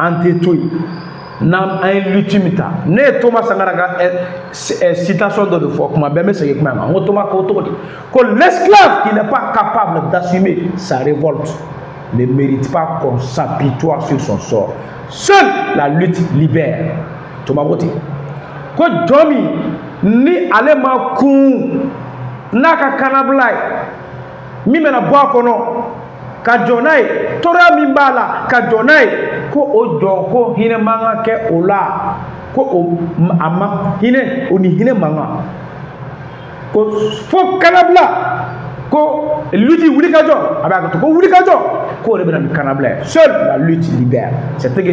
antetoui nam un lutimita ne Thomas Sankara ka citation de fois kuma bembe c'est kuma on Thomas ko l'esclave qui n'est pas capable d'assumer sa révolte ne mérite pas qu'on s'apitoie sur son sort. Seule la lutte libère. Thomas Boti ko jomi ni alema ku naka kanablay mi mena boa kono ka jonay tora mi bala ka jonay ko o don ko hine manga ke ola ko o ama hine oni hine manga ko fo kanabla ko lutte wuli ka jo aba ko wuli ka jo ko rebena mi kanabla seule la lutte libère. C'est ce que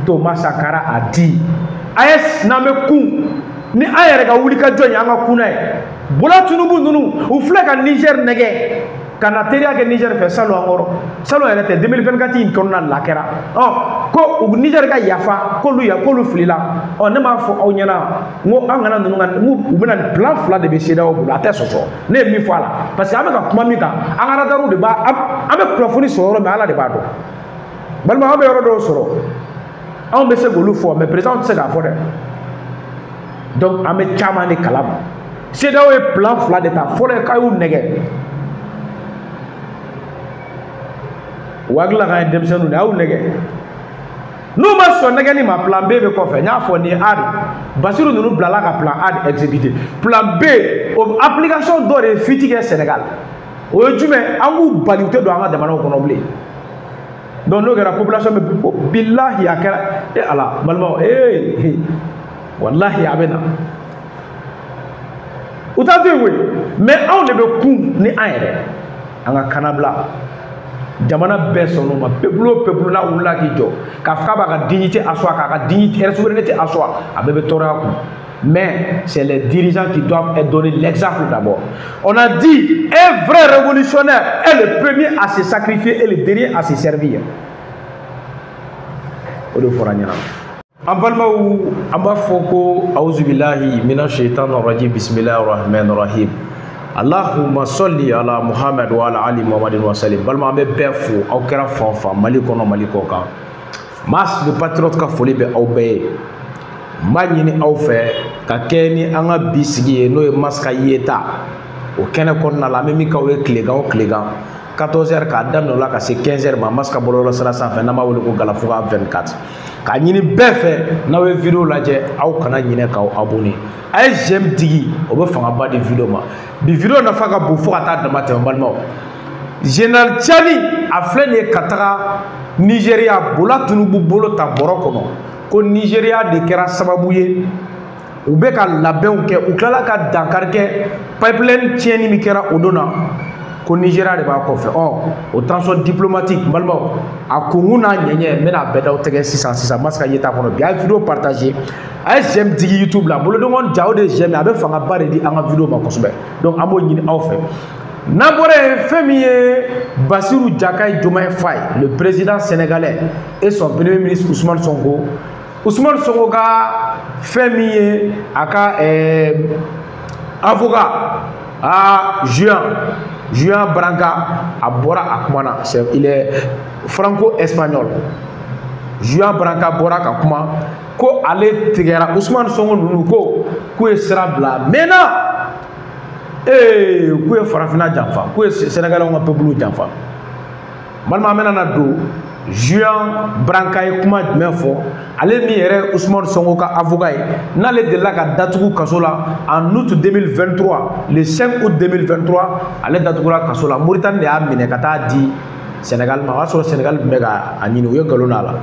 Thomas Sankara a dit. AS na me ku ni ayere ka wuli ka jo nyanga kunay bola tunubu nunu ou fleka Niger nege kana teria ke Niger fait salo angoro salo était 2024 in konna la kera ko Niger ka yafa ko lu flila ne ma fo aw nyana ngo angana nunu ngu ubena plan fla de be seda o bula tesoso ne mi fala parce que ameka kuma mi ka angara daru de ba abe plafoni soro me ala de ba do balma abe yoro do soro on be se golu fo mais président se ga fo de donc ame chama ni kalam seda o plan fla de ta fo de kayu nege wagla ga demsenu na nege no ma so nege ni ma plan B be ko fe nya fo ni ad Bassirou nunu blala ka plan A exécuté plan B application do de fitigue Sénégal o jume amu balité do anga demana ko noblé donc no la population me billahi akara e ala malma wallahi abena utante we mais on ne be ku ni ayre anga kanabla jamana besono ma peuple la wula ki jo ka faba ka dignité aswa ka dignité et souveraineté aswa abebe tora ku. Mais c'est les dirigeants qui doivent donner l'exemple d'abord. On a dit un vrai révolutionnaire est le premier à se sacrifier et le dernier à se servir. Amba foko auzubillahi minash shaitanir rajim bismillahir rahmanir rahim. Allahumma salli ala Muhammad wa ala ali Muhammadin wa sallim. Balma be befo aw kera fanfa mali kono mali kokan. Mas le patriote ka foli be aw be. Magnini aw fe ka keni anga bisigi no e maska yeta o kene konna la memi ka we klegan 14h ka damno la ka se 15h ma maska bolo sala sa fe na ma woni ko gala fuga 24 ka nyini befe na we video la je aw kana nyine ka abonné ay j'aime digi o be fanga ba de video ma bi video na faka bu fuga ta da maté balma General Chani a flene katara Nigeria bola tunubu bolo ta borokono ko Nigeria de kera sababu ye u be ka labɛnw kɛ u tilala ka dankari kɛ pipeline tiɲɛni min kɛra o donna ko Nigeria de b'a kɔfɛ o transport diplomatique n balimaw a kunkun n'a ɲɛɲɛ n bɛna bɛɛ d'aw tɛgɛ sisan masaka yeta kɔnɔ bi a ye video partager a ye j'aime digi YouTube la bolodon jaw de j'aime a bɛ fanga ba de di an ka video ma kosɛbɛ donc an b'o ɲini aw fɛ n'an bɔra yen fɛn min ye Bassirou Diomaye Faye le président sénégalais et son premier ministre Ousmane Sonko ka fɛn min ye a ka avocat Juan Branca a bɔra a kuma na il est franco-espagnol. Juan Branca bɔra ka kuma ko ale tigɛra Ousmane Sonko ninnu k'u ye sira bila maintenant k'u ye farafinna janfa k'u ye Sénégalais ka peuple janfa balima an bɛna na don Juan Branca ye kuma jumɛn fɔ ale min yɛrɛ Ousmane Sonko ka avocat ye n'ale delila ka datugu kaso la en août 2023 le 5 août 2023 ale datugura kaso la Mauritanie de y'a minɛ ka taa di Sénégal ma o y'a sɔrɔ Sénégal tun bɛ ka a ɲini u ye nkalon n'a la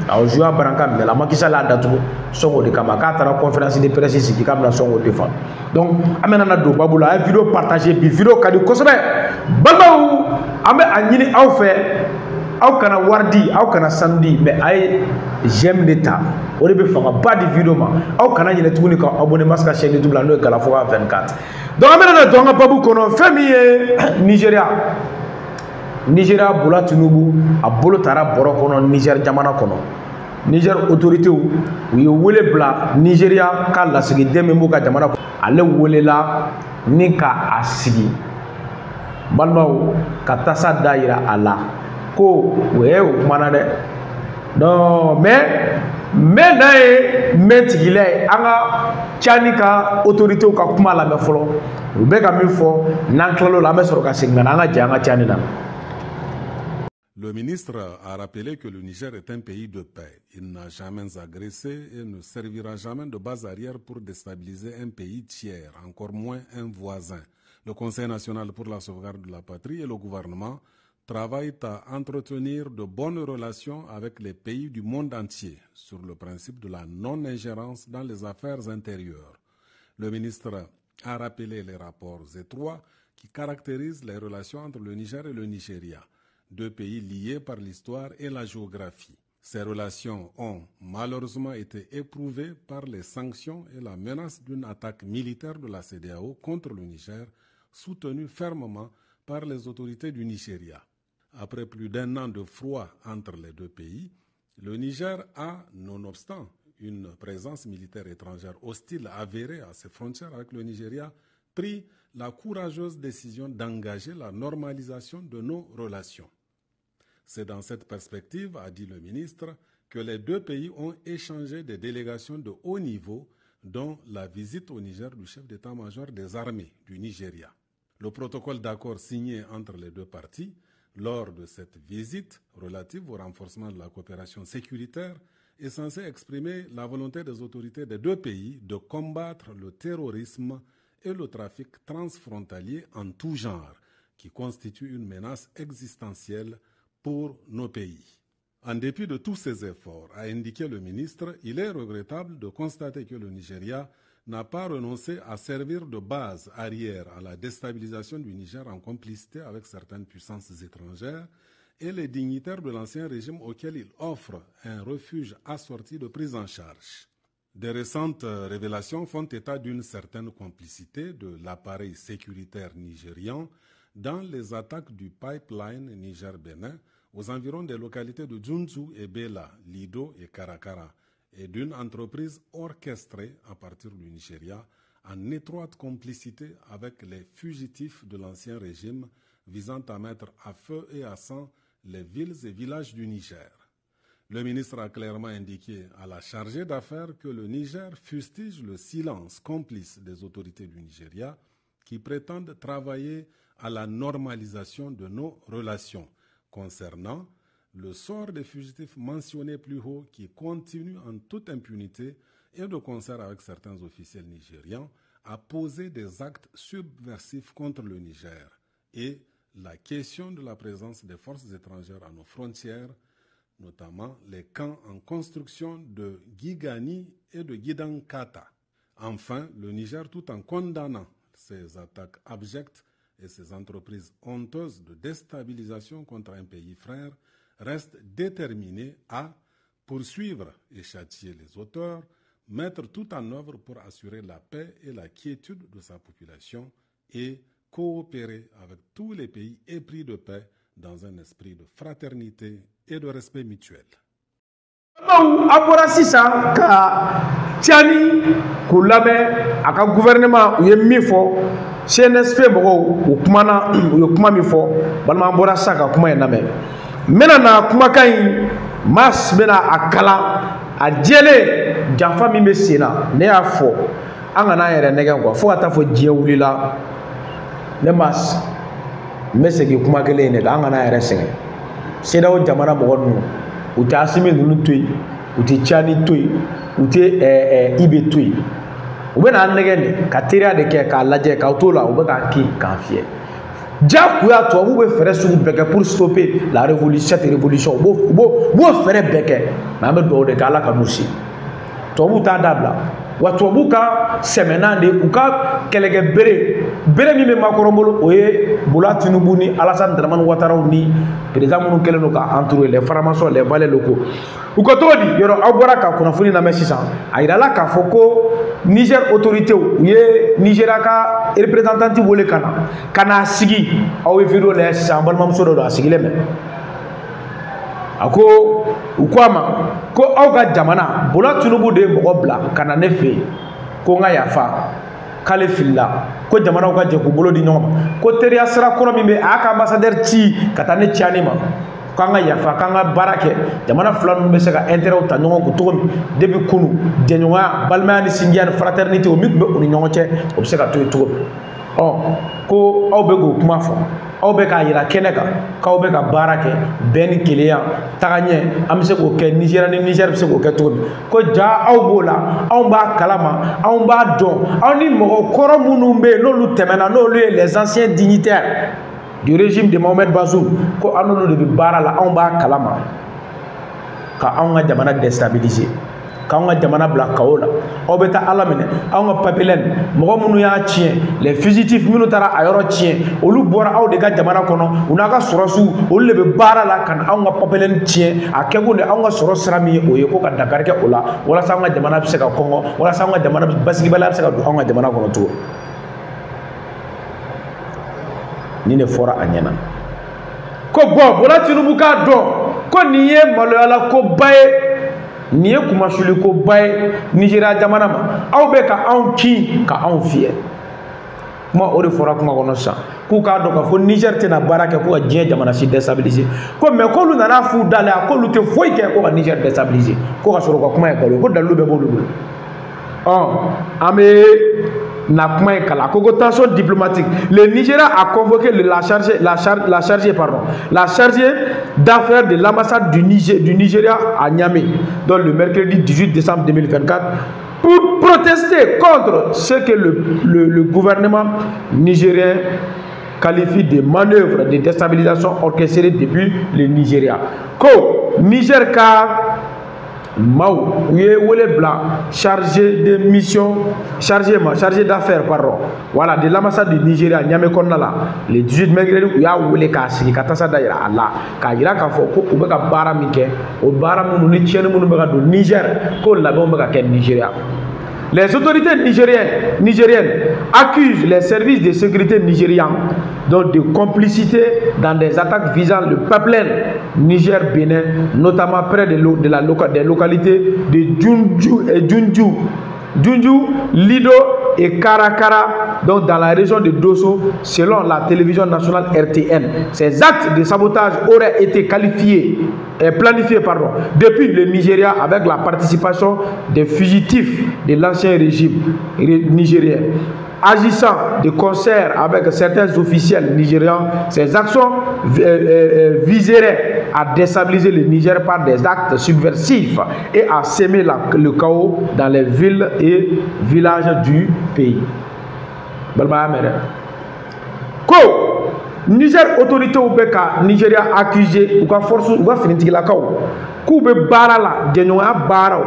awɔ Juan Branca minɛ la Macky Sall y'a datugu Sonko de kama k'a taara conférence de presse sigi k'a bɛna Sonko défendre donc an bɛna na don babu la a ye video partager bi video ka di kosɛbɛ balimaw an bɛ a ɲini aw fɛ aw kana wari di aw kana sanu di mais a ye j'aime de ta o de bɛ fanga ba di video ma aw kana ɲinɛ tuguni ka abonné masaka chaîne YouTube la n'o ye Galafoga 24 donc an bɛna na don an ka babu kɔnɔ fɛn min ye Nigeria Bola Tinubu a bolo taara bɔrɔ kɔnɔ Niger jamana kɔnɔ Niger autorité u ye wele bila Nigeria ka lasigiden min b'u ka jamana kɔnɔ ale welela ni ka a sigi balimaw ka tasa da yira a la ko o kumana dɛ non mais nae mentigile anga chani ka autorité ka kuma la me folo u be ka mi fo nan klalo la me soro ka segna anga janga chani na. Le ministre a rappelé que le Niger est un pays de paix. Il n'a jamais agressé et ne servira jamais de base arrière pour déstabiliser un pays tiers, encore moins un voisin. Le Conseil national pour la sauvegarde de la patrie et le gouvernement travaillent à entretenir de bonnes relations avec les pays du monde entier sur le principe de la non-ingérence dans les affaires intérieures. Le ministre a rappelé les rapports étroits qui caractérisent les relations entre le Niger et le Nigeria, deux pays liés par l'histoire et la géographie. Ces relations ont malheureusement été éprouvées par les sanctions et la menace d'une attaque militaire de la CEDEAO contre le Niger, soutenue fermement par les autorités du Nigeria. Après plus d'un an de froid entre les deux pays, le Niger a, nonobstant une présence militaire étrangère hostile avérée à ses frontières avec le Nigeria, pris la courageuse décision d'engager la normalisation de nos relations. C'est dans cette perspective, a dit le ministre, que les deux pays ont échangé des délégations de haut niveau, dont la visite au Niger du chef d'état-major des armées du Nigeria. Le protocole d'accord signé entre les deux parties lors de cette visite relative au renforcement de la coopération sécuritaire est censé exprimer la volonté des autorités des deux pays de combattre le terrorisme et le trafic transfrontalier en tout genre, qui constitue une menace existentielle pour nos pays. En dépit de tous ces efforts, a indiqué le ministre, il est regrettable de constater que le Nigeria n'a pas renoncé à servir de base arrière à la déstabilisation du Niger en complicité avec certaines puissances étrangères et les dignitaires de l'ancien régime auxquels il offre un refuge assorti de prise en charge. Des récentes révélations font état d'une certaine complicité de l'appareil sécuritaire nigérian dans les attaques du pipeline Niger-Bénin aux environs des localités de Djounzou et Bela, Lido et Karakara, et d'une entreprise orchestrée à partir du Nigeria en étroite complicité avec les fugitifs de l'ancien régime visant à mettre à feu et à sang les villes et villages du Niger. Le ministre a clairement indiqué à la chargée d'affaires que le Niger fustige le silence complice des autorités du Nigeria qui prétendent travailler à la normalisation de nos relations concernant le sort des fugitifs mentionnés plus haut qui continuent en toute impunité et de concert avec certains officiels nigérians à poser des actes subversifs contre le Niger et la question de la présence des forces étrangères à nos frontières, notamment les camps en construction de Gigani et de Gidankata. Enfin, le Niger, tout en condamnant ces attaques abjectes et ces entreprises honteuses de déstabilisation contre un pays frère, reste déterminé à poursuivre et châtier les auteurs, mettre tout en œuvre pour assurer la paix et la quiétude de sa population et coopérer avec tous les pays épris de paix dans un esprit de fraternité et de respect mutuel. Abora sisan ka Tiani ko labɛn a ka gouvernement u ye min fɔ CNSP mɔgɔw u kumana u ye kuma min fɔ balima an bɔra sisan ka kuma in lamɛn n bɛna na kumakan in Mars bɛna a kalan a jɛlen janfa min bɛ sen na ne y'a fɔ an kana an yɛrɛ nɛgɛn quoi fo ka taa fɔ diɲɛ wulila ne Mars n bɛ segin kuma kelen in de kan an kana an yɛrɛ sɛgɛn CEDEAO jamana mɔgɔ ninnu u tɛ Asimi ninnu to yen u tɛ Tiani to yen u tɛ IBE to yen u bɛ na an nɛgɛn de ka teriya de kɛ k'a lajɛ k'aw to la u bɛ k'an kin k'an fiyɛ jagoya tubabuw bɛ fɛɛrɛ sugu bɛɛ kɛ pour stopper la révolution cette révolution u b'o fɛɛrɛ bɛɛ kɛ mais an bɛ dugawu de kɛ Ala ka n'u se tubabuw t'a dabila wa tubabuw ka sɛmɛnan de u ka kɛlɛkɛ bere min bɛ Macron bolo o ye Bola Tinubu ni Alassane Dramane Ouattara ni président minnu kɛlen don ka entourer les francs-maçons les valets locaux u ka cogo di yɔrɔ aw bɔra ka kunnafoni lamɛn sisan a yirala k'a fɔ ko Niger autorité u ye Nigeria ka représentanti wele ka na sigi aw ye vidéo lajɛ sisan an balimamuso dɔ don a sigilen bɛ a ko u ko a ma ko aw ka jamana Bola Tinubu de ye mɔgɔ bila ka na ne fɛ yen ko n ka yafa k'ale filila ko jamanaw ka jɛ k'u bolo di ɲɔgɔn ma ko teriya sira kɔrɔ min bɛ a y'a ka ambassadeur ci ka taa ne Tiani ma kanga yafa kanga barake jamana flan be se ka intérêt ta ñongo ko to depuis kunu de ñonga balmani singian fraternité o mikbe o ñongo ci o se ka to oh ko aw be go kuma fo aw be ka yira keneka ka aw be ka barake ben kiliya tagagne am se ko ke Nigeria ni Niger se ko ke to ko ja aw bola aw ba kalama aw ba don aw ni mo koro munumbe no lu temena no lu les anciens dignitaires du régime de Mohamed Bazoum ko anonu de bara la on ba kalama ka on nga jamana déstabiliser ka on nga jamana bla kaola o beta alamine on nga papelen mo munu ya tien les fugitifs minu tara ayoro tien olu bora aw de ga jamana kono unaka sorosu olu le be bara la kan on nga papelen tien akego ne on nga soro srami o ye ko ka Dakar ke ola wala sa on nga jamana bi se ka Congo wala sa on nga jamana basigi bala bi se ka on nga jamana kono to ni ne fora anyana ko bo bola tinubu ka do ko niye maloyala ko baye niye kuma suli ko baye Nigeria jamana ma aw be ka an ki ka an fiye kuma o de fora kuma kono sa ku ka do ka fo Niger tena baraka ko je jamana si déstabiliser ko me ko lu nana fu dala ko lu te foy ke ko Niger déstabiliser ko ka soro ko kuma e ko dalu be bolu ame na kuma kala ko tension diplomatique le Nigeria a convoqué la chargée d'affaires de l'ambassade du Nigeria à Niamey donc le mercredi 18 décembre 2024 pour protester contre ce que le gouvernement nigérien qualifie de manœuvre de déstabilisation orchestrée depuis le Nigeria ko Niger ka Mao, Wole Blanc, chargé de mission, chargé d'affaires, pardon. Voilà, de l'ambassade du Nigeria, Niamey Konnala, le 18 mai, il y a Wole Kasi, Katasa Daïra, Allah, Kayira Kafo, Ubeka Bara Mike, Obara Mounouni, Tchène Mounouba du Niger, Kol la bombe Ken Nigeria. Les autorités nigériennes accusent les services de sécurité nigérians de complicité dans des attaques visant le pipeline Niger-Bénin, notamment près des localités de Djundju, Lido et Karakara, donc dans la région de Dosso, selon la télévision nationale RTN. Ces actes de sabotage auraient été planifiés depuis le Nigeria avec la participation des fugitifs de l'ancien régime nigérien. Agissant de concert avec certains officiels nigérians, ces actions viseraient à déstabiliser le Niger par des actes subversifs et à semer le chaos dans les villes et villages du pays. Niger autorité ou beka Nigeria accusé ou ka force ou ka finitigi la kaw ku be bara la denyoya bara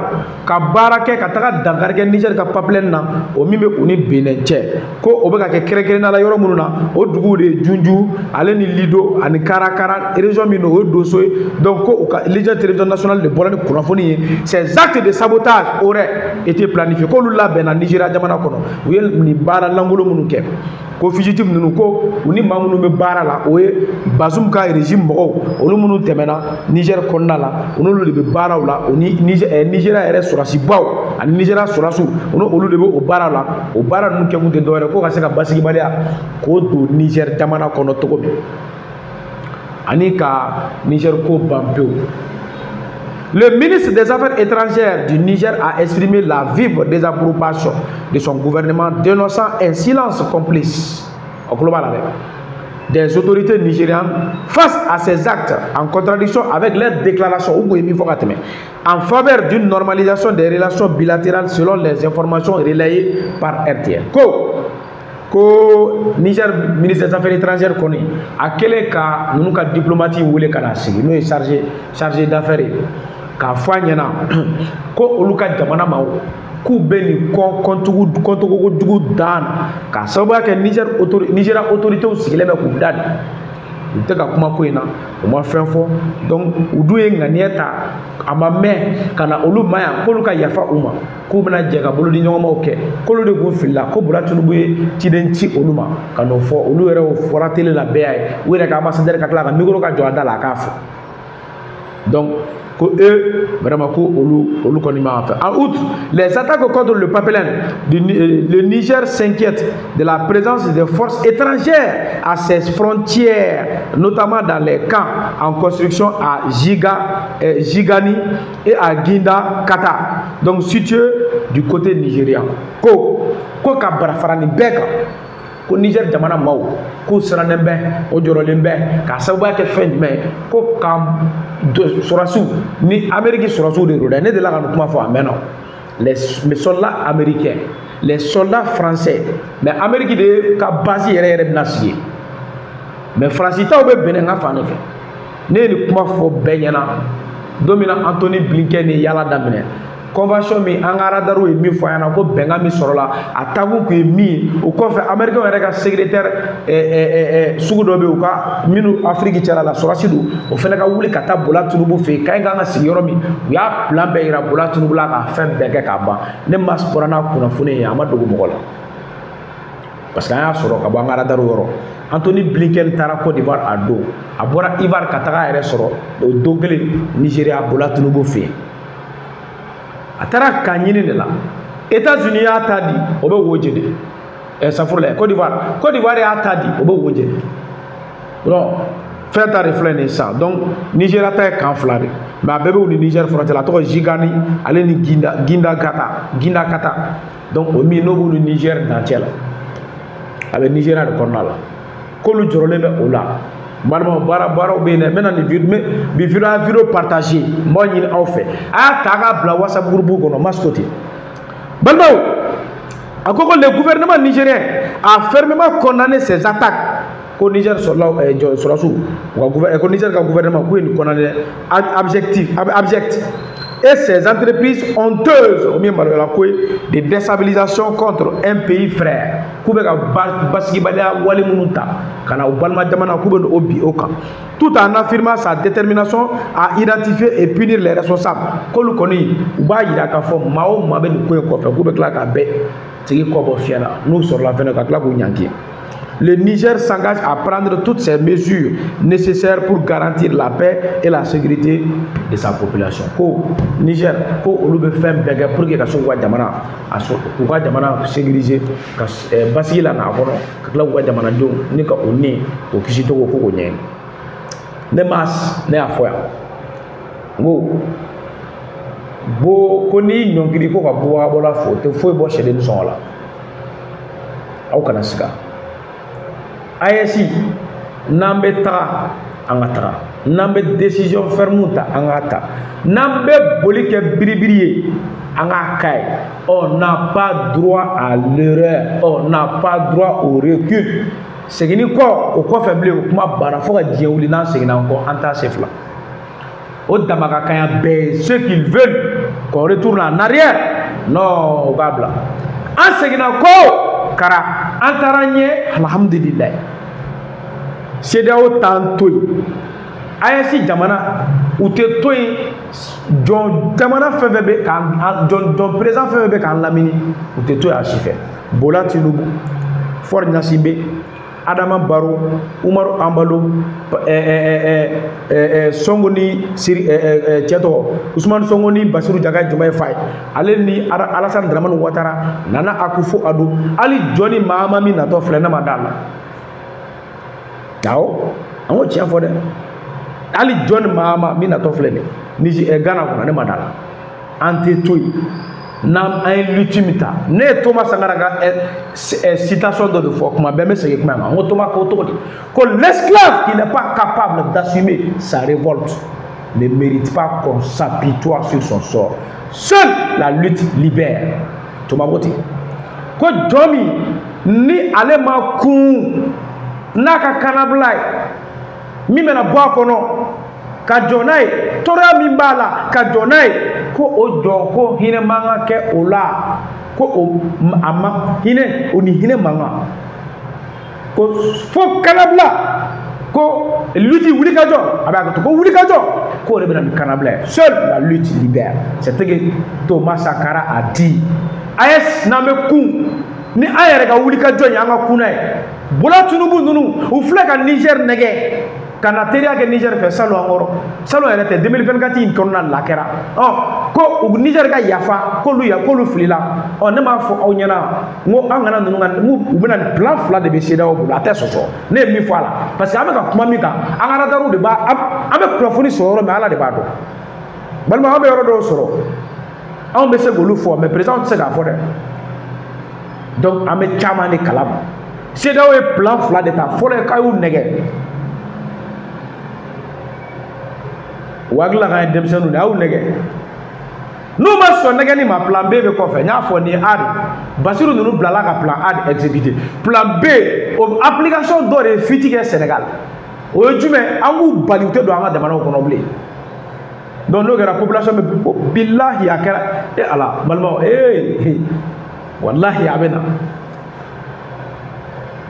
ka bara ke ka taga dankar ke Niger ka pipeline na o mi be uni Benin che ko o beka ke kere na la yoro mununa o dugu de Djundju ale ni Lido ani Karakara région mi no o Dosso donc ko ka Niger télévision nationale de bolani kunafoni ces actes de sabotage auraient été planifiés ko lula bena Nigeria jamana kono o yel ni bara langolo munu ke ko fugitif nunu ko uni mamunu be bara la oye Bazoum ka régime mo olu munu temena Niger konna la olu de be bara la oni Nigeria ere surasi baw ani Nigeria surasu olu de be o bara la o bara nu ke munte dore ko ka se ka basigi balia ko do Niger jamana kono togo bi ani ka Niger ko bampeo. Le ministre des Affaires étrangères du Niger a exprimé la vive désapprobation de son gouvernement, dénonçant un silence complice au global des autorités nigérianes face à ces actes en contradiction avec leurs déclarations en faveur d'une normalisation des relations bilatérales selon les informations relayées par RTN. Ko Niger ministre des Affaires étrangères connaît à quel cas nous ka diplomatie voulait kanasi nous est chargé d'affaires ka fanyana ko oluka jamana ma ku beni kontugu dugu dan ka sababu ke Nigeria autorité usigile be ku dad nteka kuma ko ina o ma fenfo donc udu e nganieta amame kana olu maya ko luka yafa uma ko bana jega bolo di nyoma oke ko lu de go filla ko bura tunubu tidenci oluma kano fo olu ere o fora tele la be ay were ka ambassadeur ka kala ka micro ka joda la ka fo donc vraiment, en outre, les attaques contre le Papelin, le Niger s'inquiète de la présence des forces étrangères à ses frontières, notamment dans les camps en construction à Gigani et à Ginda Kata, donc situés du côté nigérian. Ko Kabarafarani Beka. Ko Niger jamana maw ko siranen bɛ o jɔrɔlen bɛ k'a sababuya kɛ fɛn jumɛn ko ka sɔrɔsiw ni Amérique sɔrɔsiw de don dɛ ne delila ka nin kuma fɔ a mɛnna les soldats américains les soldats français mais Amérique de ka base yɛrɛ bɛna sigi mais Fransitaw bɛ Benin ka fan de fɛ ne ye nin kuma fɔ bɛɛ ɲɛna don min na Anthony Blinken ni yala daminɛ convention min an ka radaru ye min fɔ an ɲɛna ko bɛnkan min sɔrɔla a taakun kun ye min o kɔfɛ américain yɛrɛ ka secrétaire sugu dɔ bɛ yen u ka minnu Afrique cɛla la sɔrɔsi don o fana ka wuli ka taa Bola Tinubu fɛ yen k'an kan ka sigi yɔrɔ min u y'a plan bɛɛ yira Bola Tinubu la k'a fɛn bɛɛ kɛ k'a ban ne ma bɔra n'a kunnafoni ye a ma dogo mɔgɔ la parce que an y'a sɔrɔ ka bɔ an ka radaru yɔrɔ Anthony Blinken taara Côte d'Ivoire a don a bɔra Ivoire ka taga a yɛrɛ sɔrɔ o don kelen Nigeria Bola Tinubu fɛ yen a taara k'a ɲini de la États-Unis y'a ta di o bɛ wo jeni safurula Côte d'Ivoire y'a ta di o bɛ wo jeni donc fɛn ta de filɛ nin ye sisan donc Nigeria ta ye kan fila de mais a bɛɛ bɛ wuli Niger frontière la a tɔgɔ ye Gigani ale ni Ginda Kata donc o min n'o b'u ni Niger dancɛ la a bɛ Nigeria de kɔnɔna la k'olu jɔrɔlen bɛ o la balimaw baaraw bɛ yen dɛ n bɛna nin vidéo partager n b'aw ɲini aw fɛ a y'a ta k'a bila WhatsApp groupe kɔnɔ Masco ten balimaw a ko le gouvernement nigérien a fermement condamné ces attaques ko Niger sɔrɔsiw ko Niger ka gouvernement k'u ye nin condamné abject et ces entreprises honteuses au mieux maloyala ko de déstabilisation contre un pays frère k'u bɛ ka basigibaliya wale minnu ta ka na u balima jamana k'u bɛ o bi o kan tout en affirmant sa détermination à identifier et punir les responsables k'olu kɔni u b'a yira k'a fɔ maa o maa bɛ nin ko in kɔfɛ k'u bɛ tila k'a bɛɛ tigi kɔ bɔ fiɲɛ na n'u sɔrɔla fɛnɛ ka tila k'u ɲanki. Le Niger s'engage à prendre toutes ces mesures nécessaires pour garantir la paix et la sécurité de sa population. Ko Niger, ko olu bɛ fɛn bɛɛ kɛ pour que ka se k'u ka jamana sécuriser ka basigi la n'a kɔnɔ ka tila k'u ka jamanadenw ni ka o ni o kisi cogo ko k'o ɲɛɲini. Ne y'a fɔ yan n ko n'i ɲɔnkiri ko ka bɔla fo o tɛ foyi bɔ sɛden sɔngɔ la aw kana siga. AES n'an bɛ taga an ka taga n'an bɛ décision ferme ta an ka ta n'an bɛ boli kɛ biribiri ye an ka k'a ye on n'a pas droit à l'erreur on n'a pas droit au recul seginni kɔ o kɔfɛ bilen o kuma banna fo ka diɲɛ wuli n'an seginna an kɔ an t'a se fila o dama ka kan ya bɛɛ ceux qui veulent qu'on retourne en arrière non o k'a bila an seginna kɔ kara an taara ɲɛ alhamdulilayi CEDEAO t'an to yen AES jamana u tɛ to yen jɔn jamana fɛn fɛn bɛ k'an jɔn président fɛn fɛn bɛ k'an lamini u tɛ to yen a si fɛ Bola Tinubu Faure Gnassingbé Adama Barrow Umaru Ambalo Sonko ni cɛ tɔgɔ Ousmane Sonko ni Bassirou Diomaye Faye ale ni Alassane Dramane Ouattara Nana Akufo-Addo hali John Mahama min natɔ filɛ ne ma d'a la awɔ an ko tiɲɛ fɔ dɛ hali John Mahama min natɔ filɛ nin Ghana kɔnɔ ne ma d'a la an tɛ to yen n'an ye lutte min ta ne ye Thomas Sankara ka citation dɔ de fɔ kuma bɛɛ n bɛ segin kuma in kan n ko Thomas ko cogo di ko l'esclave qui n'est pas capable d'assumer sa révolte ne mérite pas qu'on s'apitoie sur son sort seule la lutte libère Thomas ko ten ko jɔn min ni ale ma kun n'a ka kanabila ye min bɛna bɔ a kɔnɔ ka jɔ n'a ye tɔɔrɔya min b'a la ka jɔ n'a ye ko o jɔn ko hinɛ man kan kɛ o la ko a ma hinɛ o ni hinɛ man kan ko fo kanabila ko lutte wuli ka jɔ a bɛ hakɛto ko wuli ka jɔ ko o de bɛna ni kanabila ye seule la lutte libère c'est ce que Thomas Sankara a dit AES n'an bɛ kun ni an yɛrɛ ka wuli ka jɔ ye an ka kun n'a ye Bola Tinubu ninnu u filɛ ka Niger nɛgɛ kana teriya ke Niger fe salon angoro salon était 2024 in konna la kera ko Niger ka yafa ko lu filila ne ma fo aw nyana ngo angana nunu ngu bena plan fla de be seda o bu ate soso ne mi fo ala parce que ameka kuma mi ka angara daru de ba abe plafoni soro me ala de ba do balma abe yoro do soro on be se golu fo mais président se ga fo de donc ame chama ni kalam seda o plan fla de ta fo le kayu nege wagla ga dem senu aw nege nous ma so nege ni ma plan B be ko fe nya fo ni ad basiru nunu blala ka plan ad exécuté plan B application do re fitike Sénégal o jume angu balité do anga demana ko noblé donc no gara population me billahi akara e ala balma wallahi abena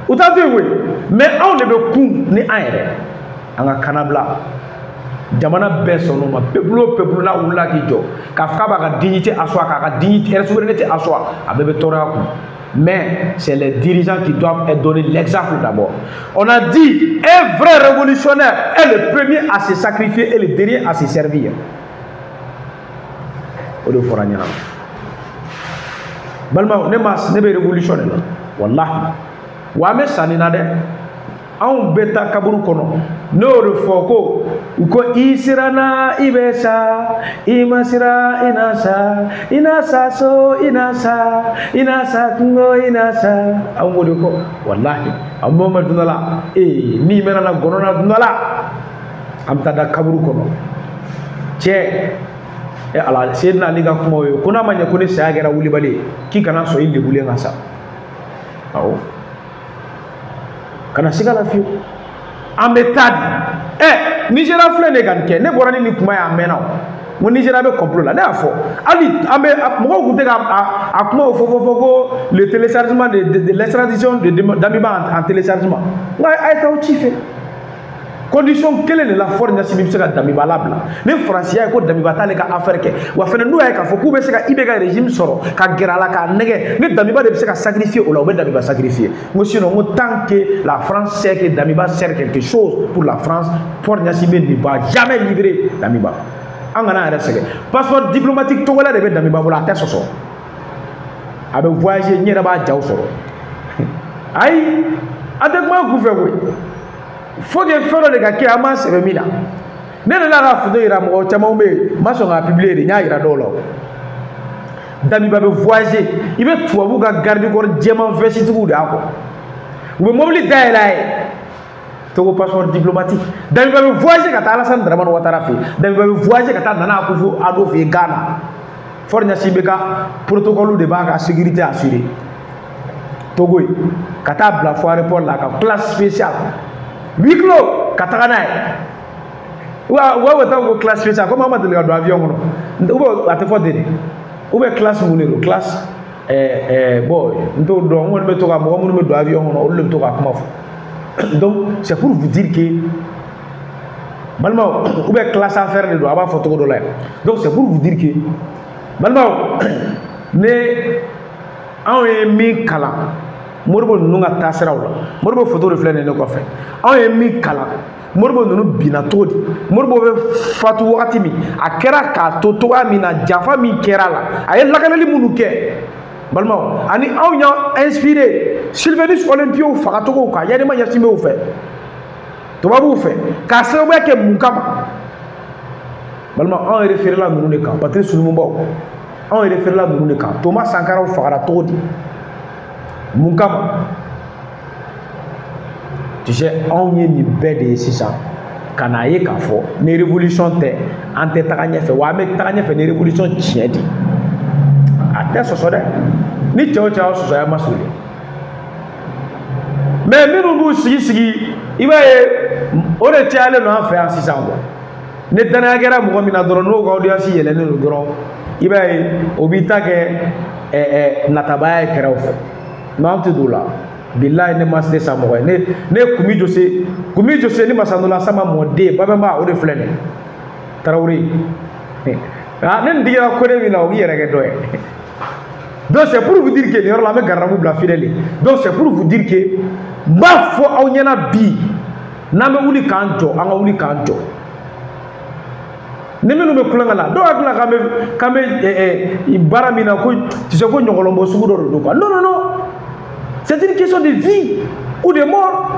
utante we mais on ne be ku ni ayre anga kanabla jamana besono ma peuple na wula ki jo ka faba ka dignité aswa ka dignité et souveraineté aswa abebe tora ku mais c'est les dirigeants qui doivent donner l'exemple d'abord. On a dit un vrai révolutionnaire est le premier à se sacrifier et le dernier à se servir. Odo foranyana balma ne mas ne be révolutionnaire wallahi wa me sanina de an beta kaburu kono no re foko ko isirana ibesa imasira inasa so inasa ngo inasa an wodi ko wallahi amma madunala ni mena la gonona dunala am tada kaburu kono che ala sedna liga kuma yo kuna manya kuni sagera wuli bale ki kana so inde bule ngasa aw kana sigala fi ambetadi Nigeria flene kan ke ne borani ni kuma ya mena mo Nigeria be complot la na fo ali ambe mo ko tega akuma fo le téléchargement de l'extradition de Damiba en téléchargement ngai ay taw ci fe condition quelle est la force nationale se ka Damiba labla ne français ko Damiba tale ka affaire ke wa fene ndo ay ka fo ku be se ka ibega régime soro ka gerala ka nege ne Damiba de se ka sacrifier o la be Damiba sacrifier mo sinon mo tant que la France sait que Damiba sert quelque chose pour la France force nationale ne va jamais livrer Damiba angana resege passeport diplomatique to wala de be Damiba bola te soso abe voyager nyera ba jaw soro ay avec moi gouvernement faut que faire le gars qui a massé le mina ne la fudo ira mo chama umbe maso nga publier nya ira dolo Damiba be voyager ibe tuabu ga garder corps diamant vesti tout da ko we mobili daylaay to ko passeport diplomatique Damiba be voyager ka Alassane Dramane Ouattara fi Damiba be voyager ka Nana Akufo Addo fi Ghana fornya sibeka protocole de base sécurité assurée Togo kata bla foire pour la classe spéciale huis clos katakana wa tango classe spéciale comme Mamadou le do avion no ubo atefo de ube classe munero classe boy ndo do on me to ka mo me do avion no o le to ka kuma fo donc c'est pour vous dire que malma ube classe affaire de do aba photo do la donc c'est pour vous dire que malma ne en mi kala morbo nunga tasrawla morbo photo reflète ne ko fe en mi kala morbo nunu binatodi morbo be fatu wakati mi akera ka toto amina jafa mi kerala ay lakalali munu ke balma ani awnya inspiré Sylvanus Olympio fakatoko ka yani ma yasime o fe to babu fe ka sebe ke mukama balma en référé la munu ne ka Patrice Lumumba en référé la munu ne ka Thomas Sankara o fakara todi mukama tu sais on y ni bête de 600 kana ye ka fo ne révolution te ante taganya fe wa me taganya fe ne révolution tiedi ate soso de ni teo soso ya masuli mais minu bu sigi iba ye o de tiale no afa en 600 ko ne dana gera mo mina doro no ko audience yele ne doro iba ye obita ke natabaya kera fe non te doula billahi ne mas de samo ne kumi jose ni masanola sama mode babamba o de flene Traoré ne ndiga ko de mina o yere ke doye donc c'est pour vous dire que le la me garamu bla fidèle donc c'est pour vous dire que ma fo aw nyana bi n'an bɛ wuli k'an jɔ an ka wuli k'an jɔ ni minnu bɛ kulonkɛ la dɔw hakili la k'an bɛ baara min na ko tu sais ko ɲɔgɔlɔnbɔ sugu dɔ de don quoi non non non c'est une question de vie ou de mort.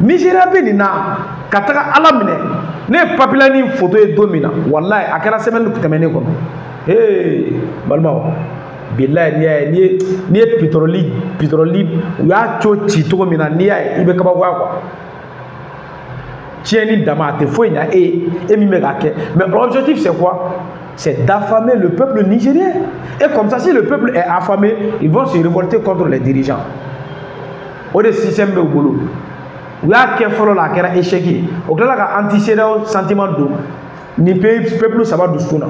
Nigeria bɛ nin na ka taga Ala minɛ ne ye Papilani photo ye don min na walayi a kɛra semaine tɛmɛnen kɔnɔ balimaw bilayi n'i ye pétrole u y'a co ci cogo min na n'i y'a ye i bɛ kabakoya quoi tiɲɛni dama a tɛ foyi ɲa e min bɛ k'a kɛ mais l'objectif c'est quoi? C'est d'affamer le peuple nigérien et comme ça si le peuple est affamé ils vont se révolter contre les dirigeants o de système bɛ u bolo. U y'a kɛ fɔlɔ la a kɛra échec ye o tilala ka anti-CEDEAO sentiment don ni peuple saba dusukun na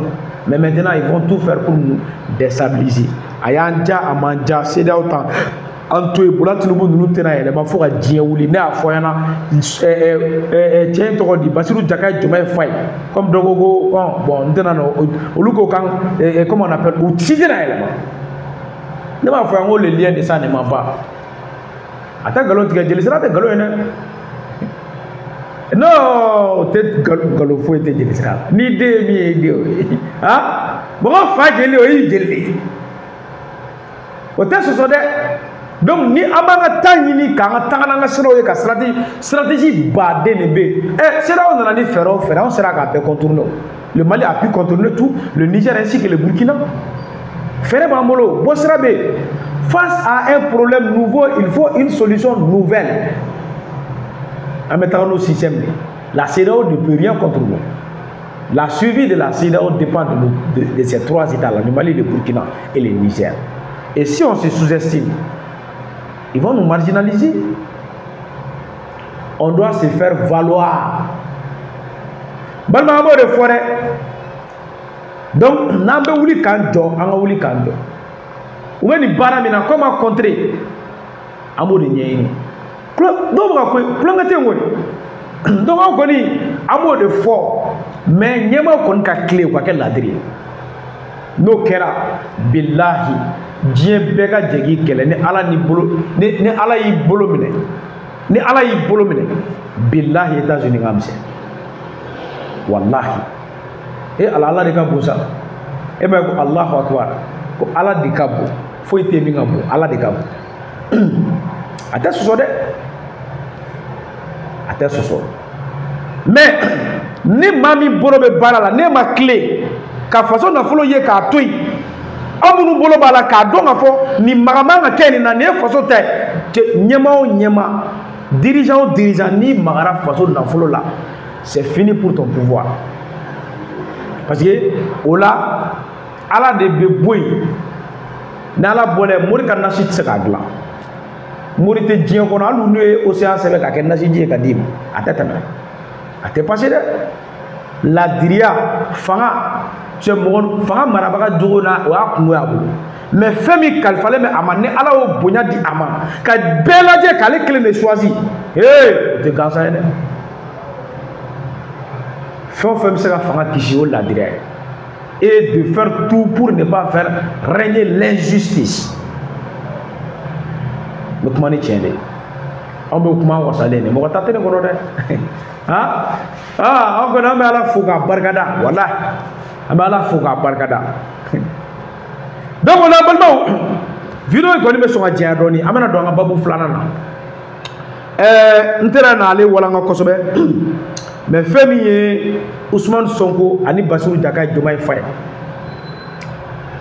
mais maintenant ils vont tout faire pour nous déstabiliser a y'an ja a man ja CEDEAO tan an to yen Bola Tinubu ninnu tɛna yɛlɛma fo ka diɲɛ wuli ne y'a fɔ ɲɛna cɛ in tɔgɔ di Basiru Jakayi Jomayi Fayi comme dɔ ko bon n tɛna nɔ olu ko kan comment on appelle u si tɛna yɛlɛma ne b'a fɔ yan ko le lien de ça ne ment pas. A tɛ nkalon tigɛ jeli sira tɛ nkalon ye dɛ non o tɛ nkalon foyi tɛ jeli sira la ni den ye min ye i den o ye mɔgɔ fa jeli o y'i jeli de ye o tɛ sɔsɔ dɛ donc ni an b'an ka taa ɲini k'an ka taga n'an ka siraw ye ka stratégie baden de bɛ yen CEDEAO nana ni fɛɛrɛ o fɛɛrɛ anw sera k'a bɛɛ contourner le Mali a pu contourner tout le Niger ainsi que le Burkina fɛɛrɛ b'an bolo bɔ sira bɛ yen. Face à un problème nouveau, il faut une solution nouvelle. En mettant nos systèmes, la CEDEAO ne peut rien contre nous. La survie de la CEDEAO dépend de ces trois États, le Mali, le Burkina et le Niger. Et si on se sous-estime, ils vont nous marginaliser. On doit se faire valoir. Balma de forêt. Donc, n'ambe wuli kanjo, anga wuli kanjo. Ou bien ni bara mina comment contrer amo de nyeni donc ba ko plongate ngoni donc ko ni amo de fort mais nyema kon ka clé quoi quelle ladri no kera billahi dien bega jegi kele ni ala ni bolo ni ala yi bolo mine ni ala yi bolo mine billahi États-Unis ngamse wallahi e ala de ka bosa e ba ko Allahu akbar ko ala de ka bo foyi tɛ min ka bon ala de ka bon a tɛ sɔsɔ dɛ a tɛ sɔsɔ mais ni maa min bolo bɛ baara la ne ma tile ka faso nafolo ye k'a to yen aw minnu bolo b'a la k'a dɔn k'a fɔ nin maga man ka kɛ nin na nin ye faso ta ye ɲɛma o ɲɛma dirigeant o dirigeant n'i magara faso nafolo la c'est fini pour ton pouvoir parce que o la ala de bɛ bɔ yen. N'ala bɔlɛ mori ka nasi tɛ se k'a dilan mori tɛ diɲɛ kɔnɔ hali n'u ye océan sɛbɛn k'a kɛ nasi ji ye ka d'i ma a tɛ tɛmɛ a tɛ passé dɛ ladiriya fanga fanga marabaga jogo na o y'a kungo y'a bolo mais fɛn min kalifalen bɛ a ma ni ala y'o bonya di a ma ka bɛɛ lajɛ k'ale kelen de choisi o tɛ gansan ye dɛ fɛn o fɛn bɛ se ka fanga kisi o ladiriya ye. Et de faire tout pour ne pas faire régner l'injustice. Le comment est tient on peut comment on s'allait ne m'ont tâté ne connaît on connaît mais à la fouga bargada voilà à la fouga bargada donc on a bon vidéo ko ni be so ga dia doni amana do nga babu flana na ntera na ale wala nga kosobe mais femi ye Ousmane Sonko ani Bassirou Diomaye Jomayi Faye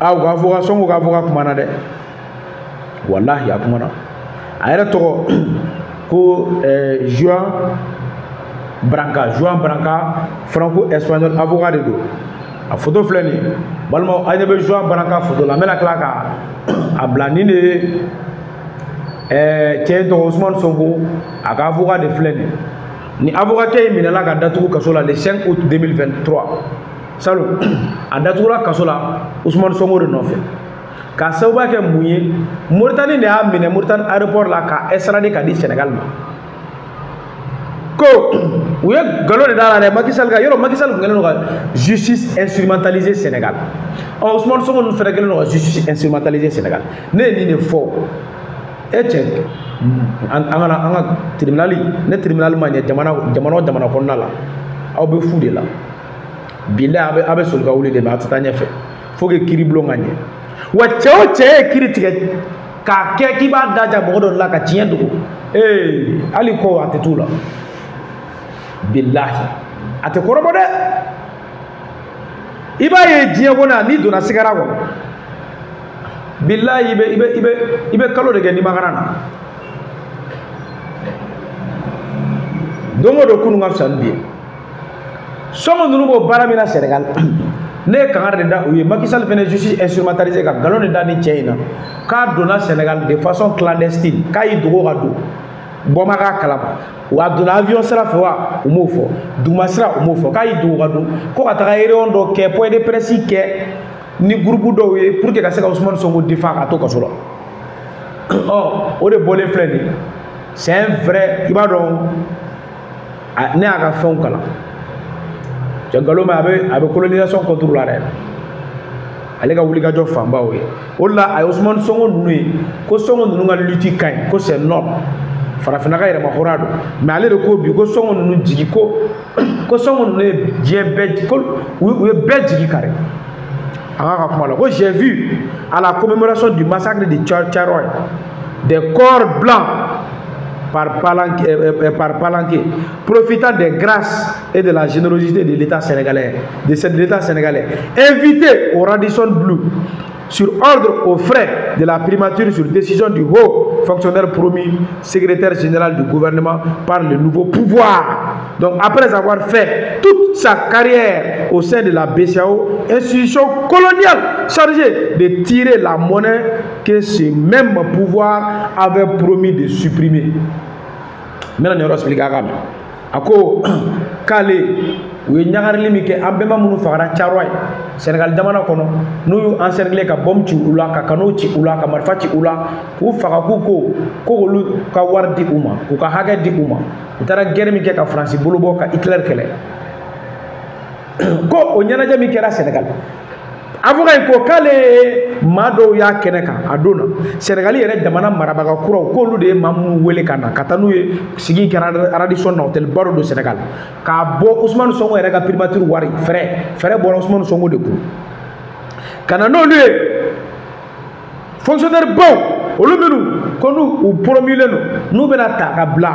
ga avocat Sonko ga avocat kumana de wallahi ya kumana ayra to ko Juan Branca franco espagnol avocat de do a photo flani balma ayne be Juan Branca photo la mena klaka a blanine tiens to Ousmane Sonko aga avocat de flani ni avocat kay minala ka datugu kaso la le 5 août 2023 salo a datugula kaso la Ousmane Sonko de nofɛ ka sababu kɛ mun ye Mauritanie de y'a minɛ Mauritanie aéroport la ka extrader ka di Sénégal ma ko u ye galon de da la dɛ Macky Sall ka yɔrɔ Macky Sall kun kɛlen don ka justice instrumentalisée Sénégal Ousmane Sonko ninnu fɛnɛ kɛlen don ka justice instrumentalisée Sénégal ne ye nin de fɔ e cɛ an ka tribunal ne tribunal ma ɲɛ jamana kɔnɔna la aw bɛ fu de la bilahi a bɛ soli ka wuli de mais a tɛ taa ɲɛfɛ faut que kiiri bulon ka ɲɛ wa cɛ o cɛ ye kiiri tigɛ k'a kɛ k'i b'a da ja mɔgɔ dɔ la ka tiɲɛ dogo hali ko a tɛ t'u la bilahi a tɛ kɔrɔbɔ dɛ i b'a ye diɲɛ kɔnɔ n'i donna sigara kɔnɔ bilahi i bɛ kalo de kɛ nimakaran na don o don kunun ka fisa ni bi ye sɔngɔ ninnu b'o baara min na Sénégal ne ye kangari de da u ye Macky Sall fɛnɛ justice instrumentalisé ka galon de da ni cɛ in na k'a donna Sénégal de façon clandestine k'a y'i dogo ka don bɔma k'a kalama wa a donna avion sira fɛ wa u m'o fɔ duguma sira u m'o fɔ k'a y'i dogo ka don ko ka taga réunion dɔ kɛ point de presse kɛ ni groupe dɔw ye pour que ka se ka Ousmane Sonko défend ka to kaso la o de bɔlen filɛ nin c'est un vrai i b'a dɔn ne y'a ka fɛnw kalan Jangalo ma a bɛ colonisation contre la dɛ ale ka wulikajɔ fanba o ye o de la a ye Ousmane Sonko ninnu ye ko Sonko ninnu ka lutte ka ɲi ko c'est noble farafinna ka yɛrɛma hɔrɔnya don mais ale de ko bi ko Sonko ninnu jigi ko Sonko ninnu ye diɲɛ bɛɛ ko u ye bɛɛ jigi kari an ka kuma la ko j'ai vu à la commémoration du massacre de Tcharoy des corps blancs par palanquet, profitant des grâces et de la générosité de l'État sénégalais, invité au Radisson Blu sur ordre aux frais de la primature sur décision du haut fonctionnaire promis secrétaire général du gouvernement par le nouveau pouvoir. Donc après avoir fait toute sa carrière au sein de la BCEAO, institution coloniale chargée de tirer la monnaie que ce même pouvoir avait promis de supprimer. Maintenant, je vais expliquer à vous. Kale u ye ɲagarili min kɛ an bɛnba minnu fagara Tcharoy Sénégal jamana kɔnɔ n'u y'u encercler ka bombe ci u la ka kano ci u la ka marifa ci u la k'u faga ko olu ka wari di u ma k'u ka hakɛ di u ma u taara guerre min kɛ ka Faransi bolo bɔ ka Hitler kɛlɛ ko o ɲɛnajɛ min kɛra Sénégal avocat in ko k'ale maa dɔw y'a kɛnɛ kan a don na Sénégal yɛrɛ jamana marabaga kuraw k'olu de ye maa minnu wele ka na ka taa n'u ye sigi kɛra Radisson na hôtel ba dɔ don Sénégal k'a bɔ Ousmane Sonko yɛrɛ ka primature wari fɛrɛ bɔra Ousmane Sonko de kun ka na n'olu ye fonctionnaire baw olu minnu ko n'u promulen don n'u bɛna ta ka bila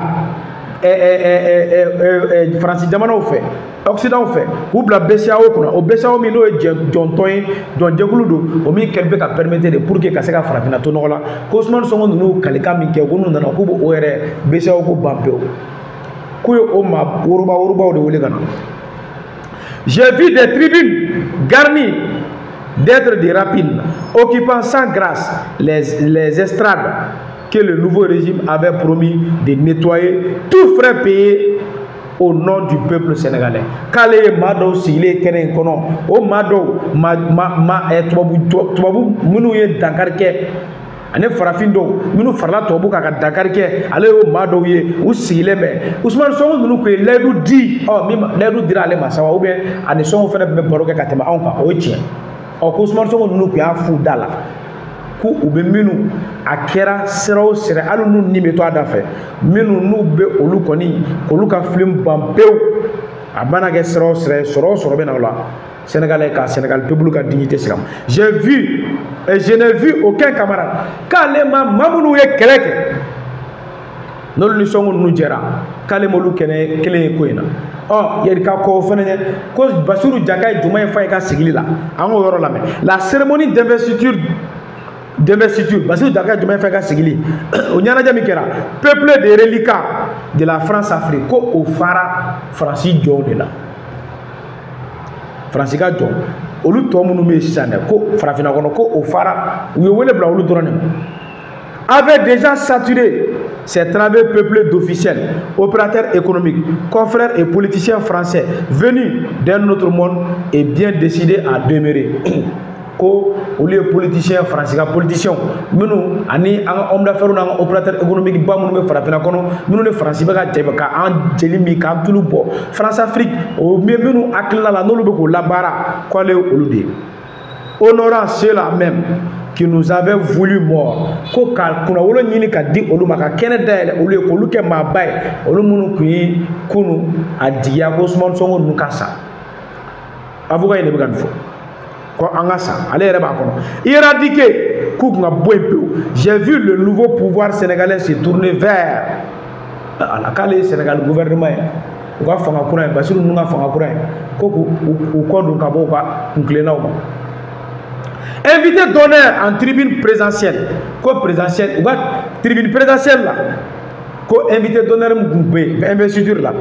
Faransi jamanaw fɛ Occident fɛ k'u bila BCEAO kunna o BCEAO min n'o ye jɔntɔn ye jɔnjɛkulu don o min kɛlen bɛ ka permettre de pour que ka se ka farafinna to nɔgɔ la ko Ousmane Sonko ninnu kalikan min kɛ ko n'u nana k'u b'o yɛrɛ BCEAO ko ban pewu k'u ye o maa worubaw de wele ka na. J'ai vu des tribunes garnies d'être des rapines occupant sans grâce les estrades que le nouveau régime avait promis de nettoyer, tout frais payés au nom du peuple sénégalais. Kale mado sigile kenen kono o mado tubabu munu ye dankari kɛ ani farafin dɔw minnu farala tubabu ka dankari kɛ ale y'o maa dɔw ye u sigilen bɛ Ousmane Sonko ninnu ko ye layidu di layidu dira ale ma sawa ou bien ani Sonko fana bɛ baro kɛ ka tɛmɛ anw kan o ye tiɲɛ ko Ousmane Sonko ninnu kun y'a fu da la ko u bɛ minnu a kɛra sira o sira hali n'u ni bɛ to a da fɛ minnu n'u bɛ olu kɔni k'olu ka film ban pewu a mana kɛ sira o sira sɔrɔ o sɔrɔ bɛ na o la Sénégalais ka Sénégal peuple ka dignité sira j'ai vu et je n'ai vu aucun camarade k'ale ma minnu ye kɛlɛ kɛ n'olu ni Sonko ninnu jɛra k'ale m'olu kɛnɛ kelen ye ko in na yɛrɛ ka kɔ o fana ye ko Bassirou Diakha ye juma ye fa ye ka sigili la an k'o yɔrɔ lamɛn la cérémonie d'investiture Bassirou Diakha ye juma ye fa ye ka sigili o ɲɛnajɛ min kɛra peuple de reliquats de la France-Afrique ko o fara Faransi jɔw de la Faransi ka jɔ olu tɔ minnu bɛ yen sisan dɛ ko farafinna kɔnɔ ko o fara u ye wele bila olu dɔrɔn de ma avait déjà saturé ses travaux peuplés d'officiels, opérateurs économiques, confrères et politiciens français venus d'un autre monde et bien décidés à demeurer. Ko les politiciens français, politiciens, nous, ani homme d'affaires, nous, opérateurs économiques, bah, nous, farafina kono, nous, les français, bah, ka an jelimi, ka tulu bo, France Afrique, au mieux nous, akla la, nous, le beko, la bara, quoi les olude, honorant ceux-là même qui nous avait voulu mort ko ka kuna wolo nyini ka di olu maka kene daele olu ko luke mabay olu munu kuyi kunu adiya ko Ousmane Sonko nukasa avocat ne began fo ko angasa ale yere ba kono éradiquer ku nga boype. J'ai vu le nouveau pouvoir sénégalais se tourner vers ala kale Sénégal gouvernement ko fanga kuna Bassirou nunga fanga kuna ko ko do ka bo ka nklena o. Invité d'honneur en tribune présidentielle. Quoi présidentielle? Ou tribune présidentielle là. Quoi invité d'honneur investiture là.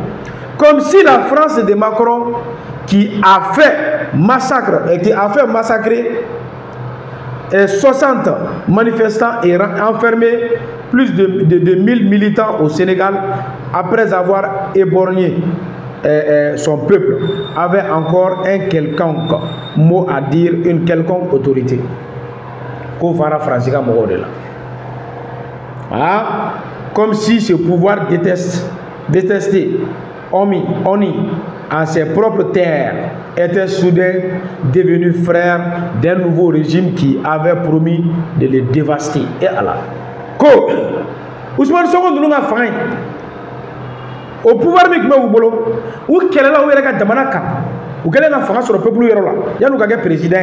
Comme si la France de Macron qui a fait massacre et qui a fait massacrer 60 manifestants et enfermé plus de 1000 militants au Sénégal après avoir éborgné son peuple avait encore un quelconque mot à dire, une quelconque autorité. Comme si ce pouvoir détesté, omis en ses propres terres, était soudain devenu frère d'un nouveau régime qui avait promis de les dévaster. Et Allah. Ousmane Sonko nous a fait au pouvoir mais qui m'a bolo ou quelle est la où il y a jamana kan ou quelle est la France sur le peuple yorola ya nous gagner président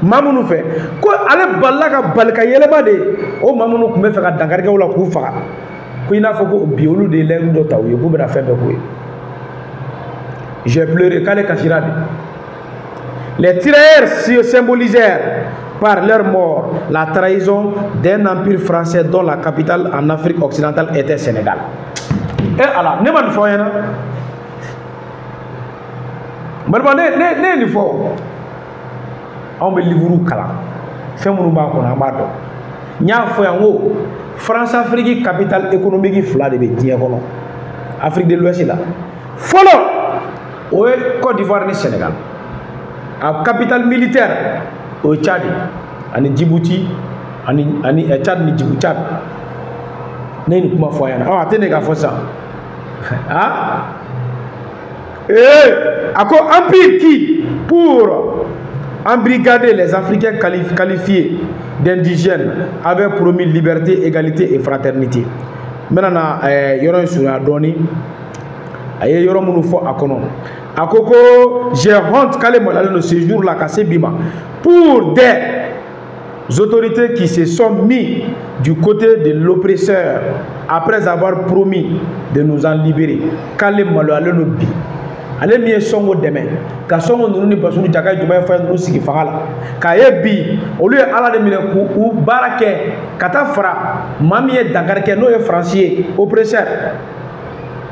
mamu nous fait ko ale balla ka balka yeleba de o mamu nous me faire dangarga ou la ku fa ko ina fo ko biolu de lengu do taw yo ko be da fe be ko j'ai pleuré kale kashirade. Les tirailleurs symbolisèrent par leur mort la trahison d'un empire français dont la capitale en Afrique occidentale était Sénégal. Et alors, ne m'en faut rien. Mais ne faut. On me livre kala. Fais mon nom qu'on a battu. Nya faut en haut. France Afrique capitale économique fla de bien kono. Afrique de l'Ouest là. Follow. Oui, Côte d'Ivoire ni Sénégal. La capitale militaire au Tchad, en Djibouti, en Tchad ni Djibouti. Tchad. Ne kuma faut rien. Ah, tenez qu'à faire ça. Ah, empire qui, pour embrigader les Africains qualifiés d'indigènes, avait promis liberté, égalité et fraternité. Maintenant, il y aura un sur la donne. Il y aura un fort à Konon. À Koko, j'ai honte quand le séjour là, Bima, pour des autorités qui se sont mis du côté de l'oppresseur après avoir promis de nous en libérer. Kale malo ale no bi ale mi songo demain ka songo nunu ni basu jaka juma fa no sigi fagala ka ye bi olu ala de mine ku u barake kata fra mami e dangarke no e français oppresseur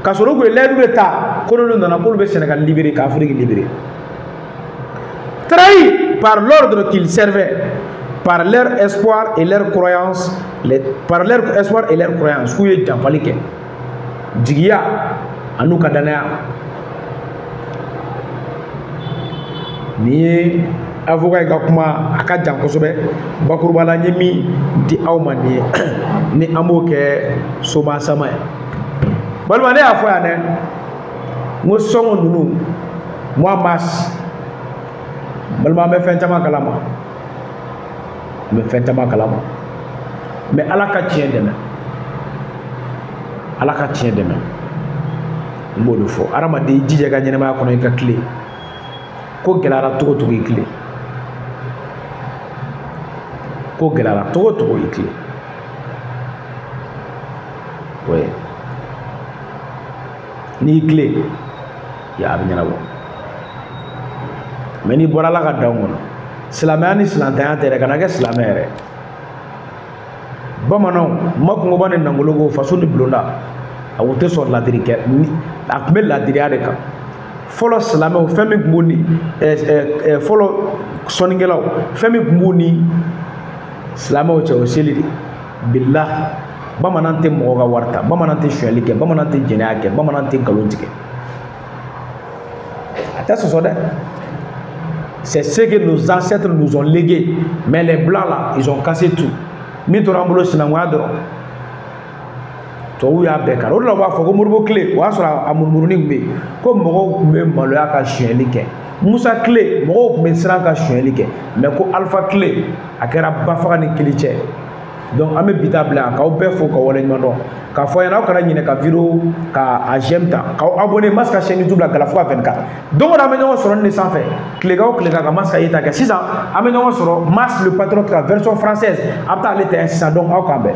ka soro ko ledu de ta ko no na ko be Sénégal libéré ka Afrique libéré trahi par l'ordre qu'ils servaient, par leur espoir et leur croyance, par leur espoir et leur croyance. Où est Djambalike? Djigia, Anouka Danaya. Ni avocat Gakuma, Akadjam Kosobe, Bakurbala Nyemi, Di Aumani, ni Amoke, Soma Samay. Balmane a foi, moi, son nous, moi, mas. Balma me fait tellement kalama. Me fait tellement kalama. Mais Allah ka tient demain. Allah ka tient demain. Mot de faux. Arama de djija ga nyama ko ka clé. Ko gelara to to clé. Ko gelara to to clé. Ouais. Ni clé. Ya abnyana bo. Mais ni bora la ka dangono silamaya ni silantanya tere kana ke silamere bamanaw makungo bane nangologo faso ni blonda a wote so ladiri ke ni akme ladiri ade ka folo silameo femi gumoni folo soningelaw femi gumoni silameo che o selidi billah bamanante mo ga warta bamanante shweli ke bamanante jenya ke bamanante galonti ke ata so de. C'est ce que nos ancêtres nous ont légué. Mais les blancs là, ils ont cassé tout. Mitorambulo sinamwadro. To ya bekar. O la wa fo ko murbo clé. Wa sura amurmuruni mbe. Ko mo ko mbe maloya ka chienli ke. Moussa Clé mɔgɔw tun bɛ siran ka sonyɛli kɛ mais ko Alpha Clé a kɛra bafaga ni kili cɛ donc an bɛ bi ta bila yan k'aw bɛɛ fo ka waleɲuman dɔn k'a fɔ ɲɛna aw kana ɲinɛ ka vidéo ka j'aime ta k'aw abonné Masika chaîne YouTube la Galafuga 24 donc an bɛ ɲɔgɔn sɔrɔ nin de sanfɛ tilegan o tilegan ka Masika yeta kɛ sisan an bɛ ɲɔgɔn sɔrɔ Mas le patriote ka version française a bɛ taa ale tɛ sisan donc aw k'an bɛn